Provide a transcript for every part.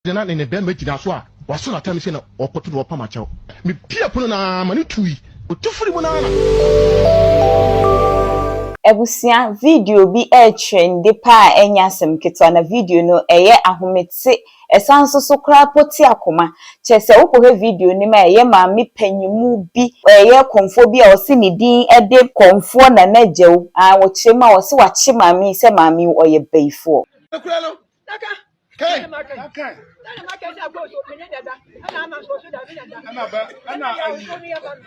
Then in the Bembe Jaswa, was so a time saying, or put to a pamacho. Me peer put on a manitui, but two free banana. Ebusia video bi trend pa enyasem keto na video no eye ahomete esanso so kra poti akoma chese wokohe video ni ma eye ma me panyimu bi eye konfo bi a osi ni din ede konfo na najew a wo chema wo se wa chema mi se ma mi oye beifo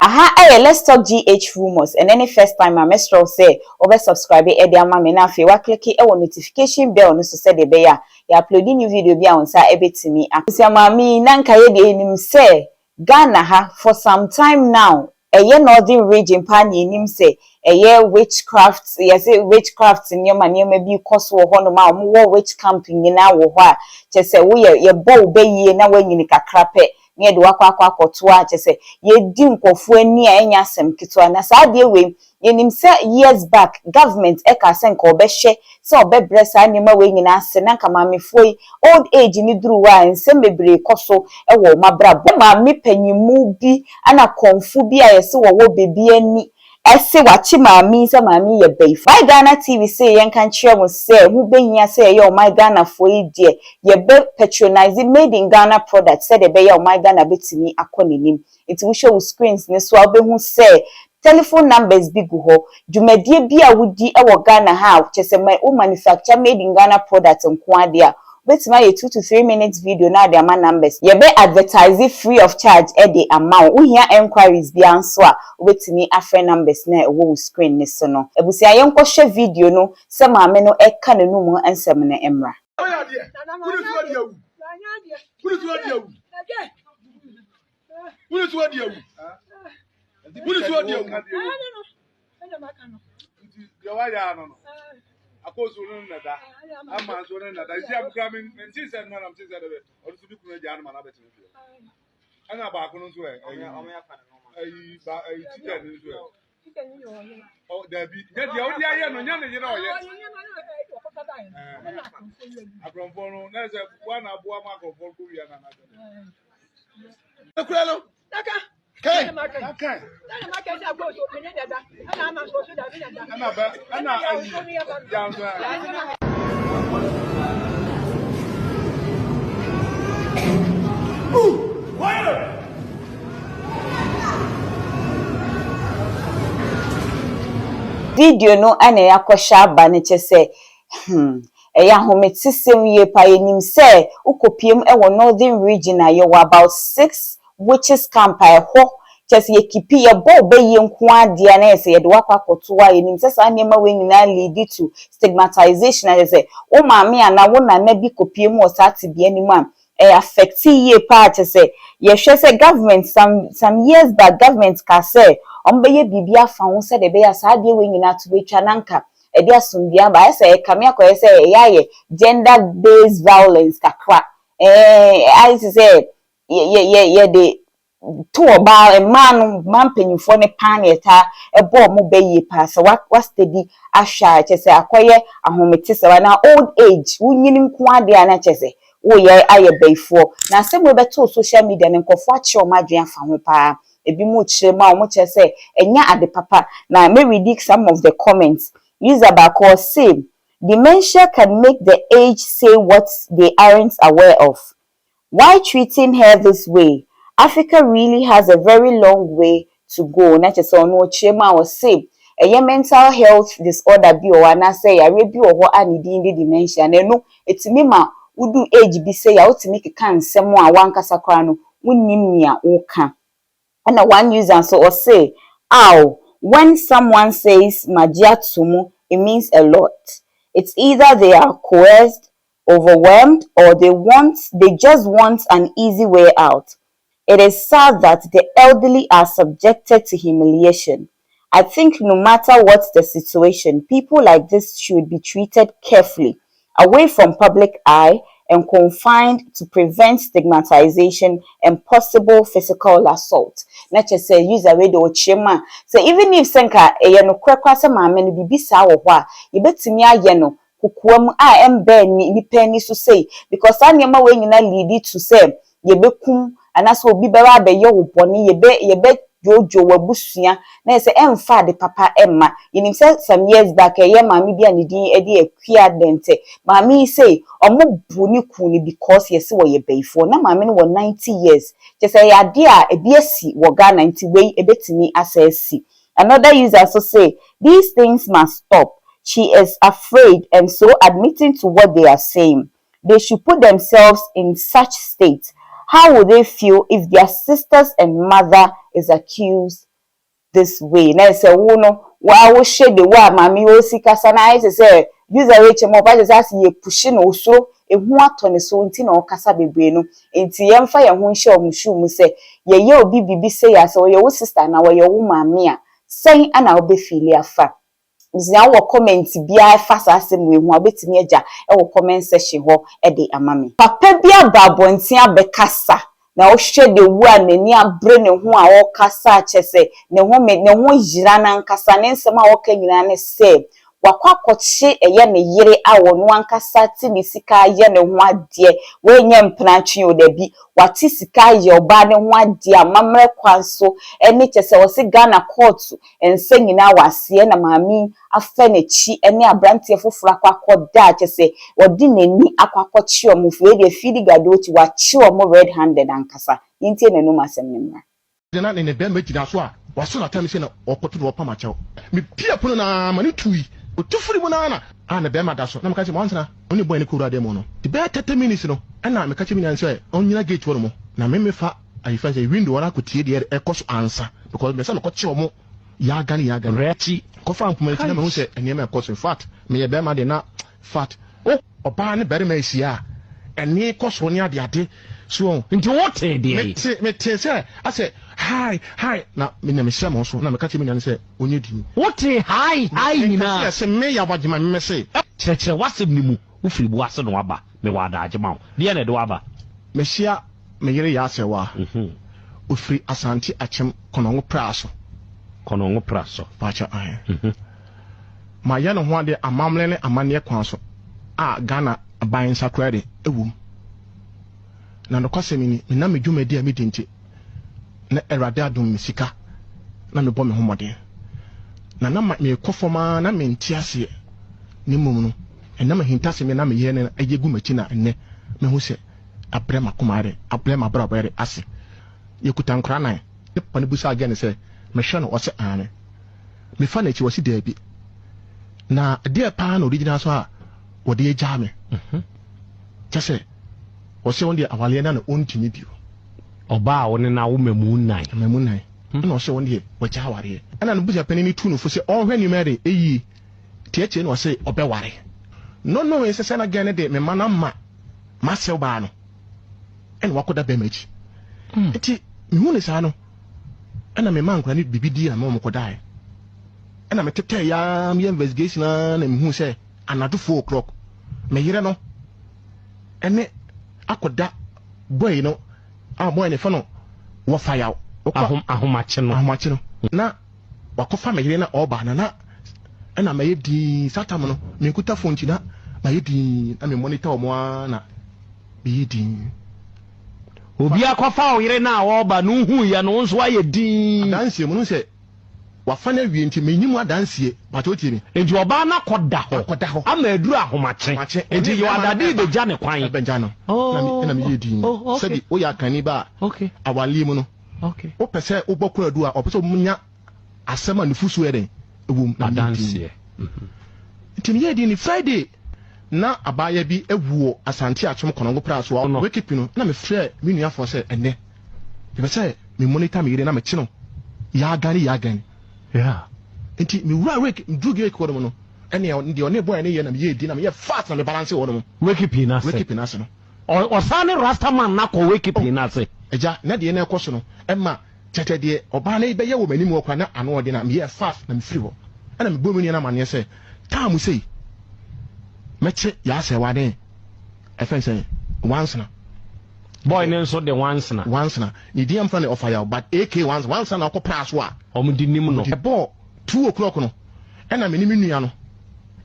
Aha, let's talk GH rumors. And any first time I must say over subscribe Eddie Mama na fe wa click e notification bell no so say de be ya upload new video bi on sa ebetimi akusia mami na nka ye de enim say Ghana ha for some time now eye northern region pa na enim say eye witchcraft yes witchcraft nyoma bi koso ho no ma wo witch camping na wo ho a chese wo ye bo be yie na wanyini kakra pe ne de wakwa akoto a chese ye di nkofo ani a enya asem kitwa na sa de we yenim se years back government e ka se nka obehye se obebresa anima we nyina ase na nka mamefoi old age ni duru wa nsem bebre koso e wo mabrabo ma me panyimu bi ana konfu bi a yese wo bebi ani ese wachi mami se mami ye beif my Ghana TV say yen kan kire mo say hu behia say ye my Ghana for e die ye be patronize made in Ghana products say de be ye my Ghana betimi akonenim it will show screens ne so obehu say telephone numbers big ho dwumadie bi a wudi e wo Ghana ha chese my o manufacture made in Ghana products nko ade a betima ye 2 to 3 minutes video na de ama numbers ye be advertise free of charge e de amount uhia enquiries bi anso a betimi afre numbers na wo screen ne so no ebusia ye nkwohwe video no se maame no e ka ne numu ansem na emra Akozunu nada amazonu nada isi abuka min ntise na na ntise de o du bi kunu ja na na betin fi ana ba kunu so e ayi ba ayi chicken ni so o da bi je de o di aye no nya ne je na o ye abromfo no na se wa na bo ama abromfo ko wi na na ekura no okay video no ane yakosha ba ne chese eya hometisem ye pa yenim se ukopiem e wo northern region ayo about 6 witches camp ho chese ye kipi ye bo be ye nko ade na ese ye de wakwa koto wa yenim se sa nema we nyina lead to stigmatization as say o maami ana wo na bi kopiem o sati bi anim am affect ye pa chese ye hwe se government some years back government ka say ombeye bibia fa ho se de be ya sa de we nyina to be twa nanka e dia sumbia ba say kame akoye say yaye gender based violence kakra I say ye de to oba man penyufo ne pan eta e bo mo be yi pa so what steady ahwa chese akoye ahomete se na old age wunyini nko ade ana chese wo ye aye beifo na se mo be to social media ne nkofo ache o madwen afa ho pa ebi mo chire ma o mo chese enya ade papa na me read some of the comments user back or say dementia can make the age say what they aren't aware of. Why treating her this way? Africa really has a very long way to go. Na chese ono chema or say a mental health disorder bi o na say ya rebi o ho anidi ndi dementia na no etimi ma udu age bi say ya otimi keka nsem a wankasa kwa no wunnim nia woka. And one user so or say, "Ow, when someone says magia tumu, it means a lot. It's either they are coerced, overwhelmed, or they just want an easy way out. It is sad that the elderly are subjected to humiliation. I think no matter what the situation, people like this should be treated carefully, away from public eye, and confined to prevent stigmatization and possible physical assault." Not just say use a way to chema. So even if senka no kwekwa se maame no bibisa wo ho a yebetimi aye no kokoam a embe ni pani so say because anema we nyina lead to say yebekum anaso obi beba abeyo wo boni yebe jojo wabusua na say emfa de papa emma yinim say some years back eye maami bia ne din ede akua dente maami say omo buni kuni because yesi wo yebeifo na maami no 90 years je say ade a ebiesi wo ga 90 wey ebetimi asesi. Another user also say these things must stop. She is afraid and so admitting to what they are saying. They should put themselves in such state. How would they feel if their sisters and mother is accused this way? Now say, "Oh no, wa shade the wa mami o sikasa na I say user reach mo ba just as ye pushing also ehu atone so nti na okasa bebre no nti yemfa ye ho nhye omhwu mu say ye obi bibi say ya say ye wo sister na ye wo mami a say ana obefili afa." Zia wo comment bia fasa asem we hu obetimi agya e wo comment section ho e de amame papa bia babonti abekasa na wo hwe de wu anani abre ne ho a wo kasa chese ne ho yira na nkasa ne nsem a wo ka nyina ne se wakwakoche eye ne yire a wo no ankasa ti ne sika ye ne ho ade we nya mpnatwe o da bi wati sika ye oba ne ho ade amamre kwanso ene chese wo se Ghana court ense nyina wase na maami afa na chi ene abrante foforo akwakoda chese wodi nani akwakoche omufu e de fidi gadoti wachi omo red handed ankasa yintie nanum asem ne mra na ne be magina so a waso na tam se na okoto do pama chew me pia pono na mani tui otufuri mu na na be ma da so na me ka che mo ansana oni boy ne kura de mo no the be 30 minutes no na me ka che mi nan se onyina gate wo mo na me fa ayifa say window wala ko tie de ekoso ansa because me say no ko che mo ya gani rechi ko fa mpuma ti na me hu se ene me ekoso in fact me ye be ma de na fat oba ne bere ma isia ene ekoso ni ade so nti what dey me te say I say hi na me na me hye mo so na me ka che mi nan se onye di what hi ni na se me ya wagima me se cheche wasem ni mu ufiri bu ase no waba me wada agema de na de waba me hia me yere ya ase wa ufiri asante achem konongo praso pacha ma ya no ho ade amamle ne amane kwan so a Ghana ban sakrade ewum na no kwasemi ni na me dwumadi a me dinti na erade adom me sika na me bɔ me homode na me kofoma na me ntiase ni mum no na me hintase me na me ye na ayegu machi na enne me hu se abrema kumare abrema brabere ase yekuta nkra nan ne pane busa again se me hwe no ose ane me fa na chi wasi daabi na de pa na original so a wode agya me tese wose wonde awale na ontimi bio oba woni na wo mamu nan na ose wonde wagya ware ana no busa panini tu no fo se ohwe ni mere eyi tietie no ose obeware no we se na gane de me mana ma sew ba no en wakoda be machi eti me hu ne sa no ana me man kwani bibidi na mo kodai ana me tete ya me investigation na me hu se anado 4 o'clock me yire no ene akoda boy no boy ne fa no wo fa yaw ahomache no na wakofa me yire na oba na ana me yedi satam no me kuta phone ti na ma yedi na me monitor omo na me yedi obi akofa oyire na oba no hu ya no nso ayedi dansie mu no se wafa na wie nti menyimu adansie patoti mi enti oba na koda ho ama aduru ahomache enti yo adade de gya ne kwan benja no na me yedi sabi o ya kani ba awali mu no o pese o bokura du a o pese o munya asema nufusu eden ewum na dansie nti me yedi ni Friday na abaya bi ewuo asante achom konongo praso wa wekipi no na me frɛ me nua fo sɛ enne be sɛ me monitor me yire na me kyi no ya gani nti me wura wake drugi ko no ene ndi one boy ne ye na me ye di na me ye fast na me balance wo no wekipi na se no o sane rastaman na ko wekipi na se eja na de ne ekoso no emma tete de oba na be ye wo mani mu okwa na ano ode na me ye fast na me free ho ana me bomu ni na mane sɛ time sei meche ya se wade efen say once na boy ne nso de once na ni di am fan of fire but AK once na ko praso a omudi nim no e bo 2 o'clock no e na me ni nua no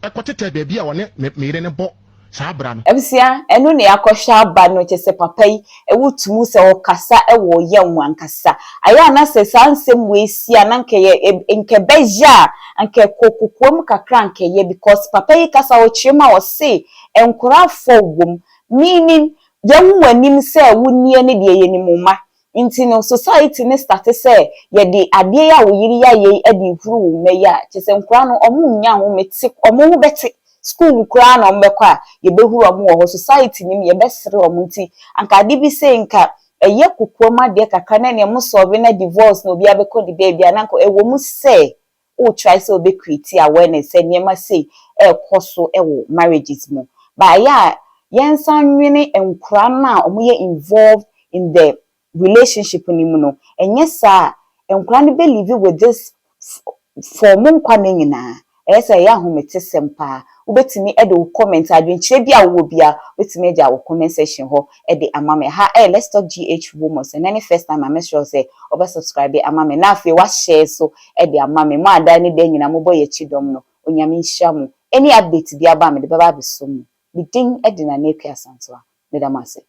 ekotete da bia wone mere ne bo saa bra no Ebisia enu ne yakɔhwɛ aba no kyese papa yi ewutumu se okasa ewo ye nwankasa aya na se sansem we sia na nke beja nke kokokom kakra nke ye because papa yi kasa wo chima wo se enkora fo wom meaning yewu anim se wunnie ne de ye ni muma nti no society ne start se ye de ade ya wo yiri ya ye ade huru wo meya kyese nkora no omu nya ho meti omu ho beti school kura na ombekwa ye behuru omu wo society nim ye besere omu nti anka de bi se nka eye kokuoma de kaka na ne mo solve na divorce na obi abekọ di baby ananko ewo mu se o try so be create awareness se niema say koso ewo marriages mu ba ya yensanwene enkura na omu ye involved in the relationship ni mu no enye sa enkura ne believe with this for mo nkwa na nyina esa ya ahomete sempa ubetimi e do comment adwenkyire bia wo bia ubetimi eja wo comment section ho e de amame ha let's talk GH women and any first time I make sure say oba subscribe amame na afi wa share so e de amame mo ada ni de nyina mo boye chidom no onyame nhia mo any update bia ba me de baba beso mo bi din e de na na akwa santoa me da mase